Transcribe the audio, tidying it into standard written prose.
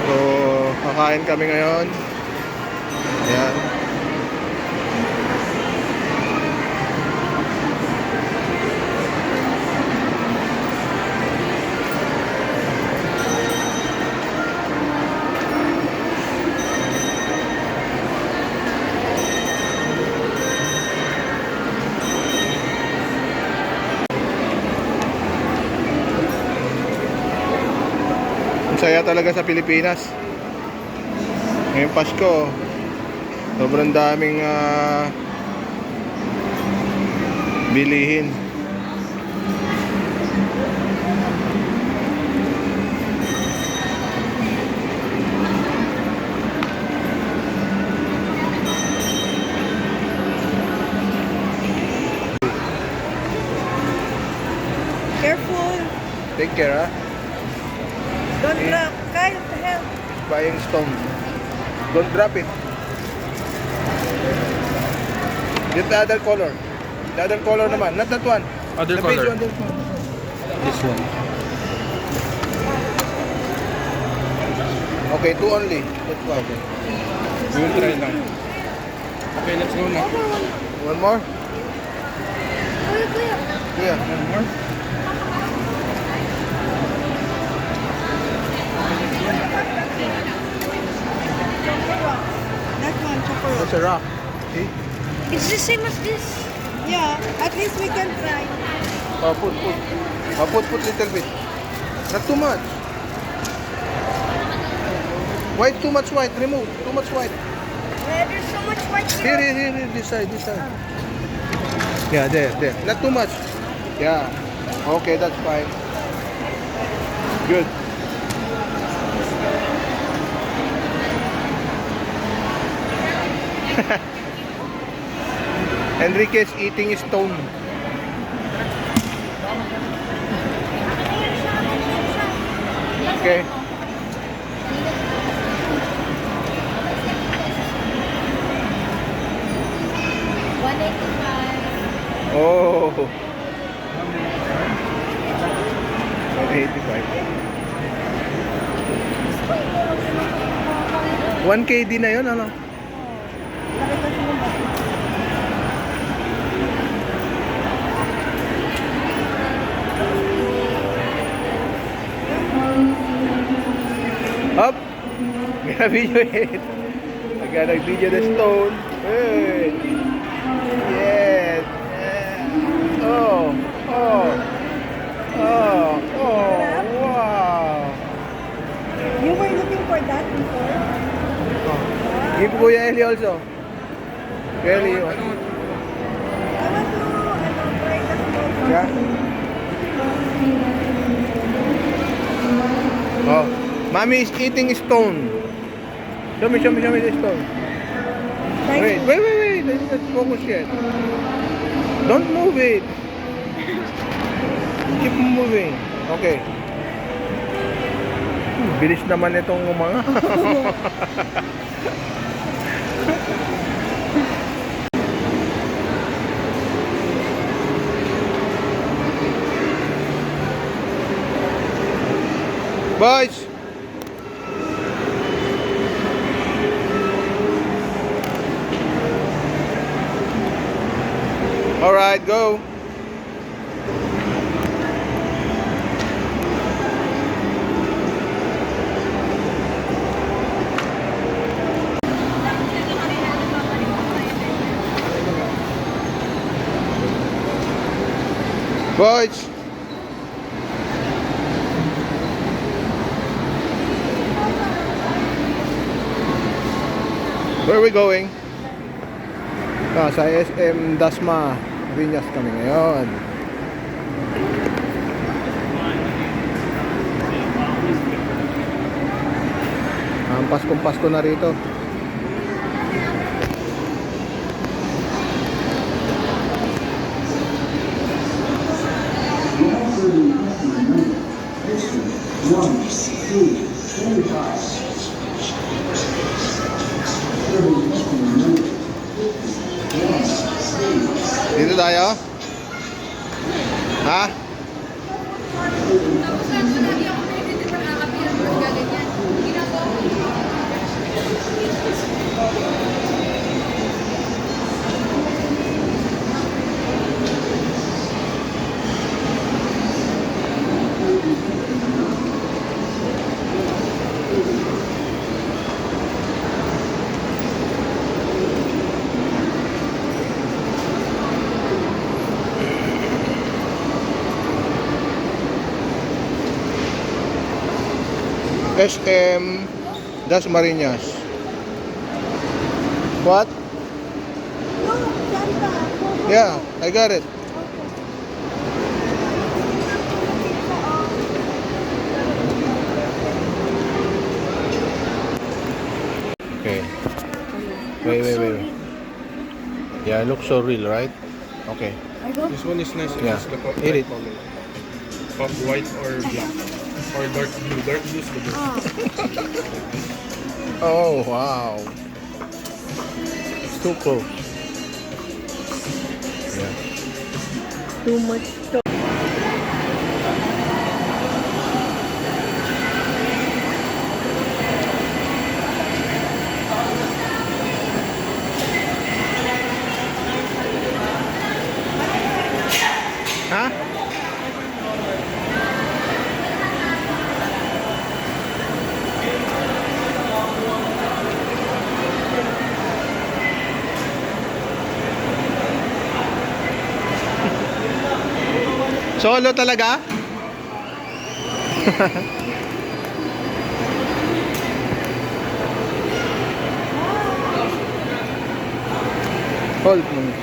So, kakain kami ngayon. Ayan. Ang saya talaga sa Pilipinas. Ngayong Pasko, sobrang daming bilihin. Careful. Take care, ha? Don't drop. Kyle, what the hell? Buying stone. Don't drop it. Get the other color. The other color naman. Not that one. Other The color. beige one, this one. This one. Okay, two only. Let's go. Okay. We will try lang. Okay, let's go now. One more? Yeah. One more. That one, chocolate. That's a rock. See? It's the same as this. Yeah, at least we can try. Oh, put. Oh, put little bit. Not too much. White, too much white. Remove. Too much white. There's so much white Here. This side. Yeah, there. Not too much. Yeah. Okay, that's fine. Good. Enrique's eating stone. Okay. Oh. 185. 1KD na yun, ano? Up! Nag-video it. Nag-video the stone. Hey! Yes! Oh! Wow! You were looking for that before? Oh. Give Kuya Eli also. Kuya Eli. I want to try the stone. Yeah? Oh. Mommy is eating stone. Show me the stone. Wait. Let's not focus yet. Don't move it. Keep moving. Okay. Bilis naman itong mga. Boys! Alright, go! Boys! Where are we going? Sa SM Dasma Viñas kami ngayon. Ang Pasko na rito. Dito tayo? Ha? Tapos lagi ako pwede para nakapilang galing yan. Hindi na po. SM Das Marinas. What? No, Santa. Yeah, I got it. Okay. Wait. Yeah, it looks so real, right? Okay. I don't. This one is nice. Yeah. It's the pop Eat it. color. Pop white or black. Or dark blue. Dark blue is the best. Oh, wow. It's too close. Yeah. Too much. Ha? Solo talaga? Hold mo.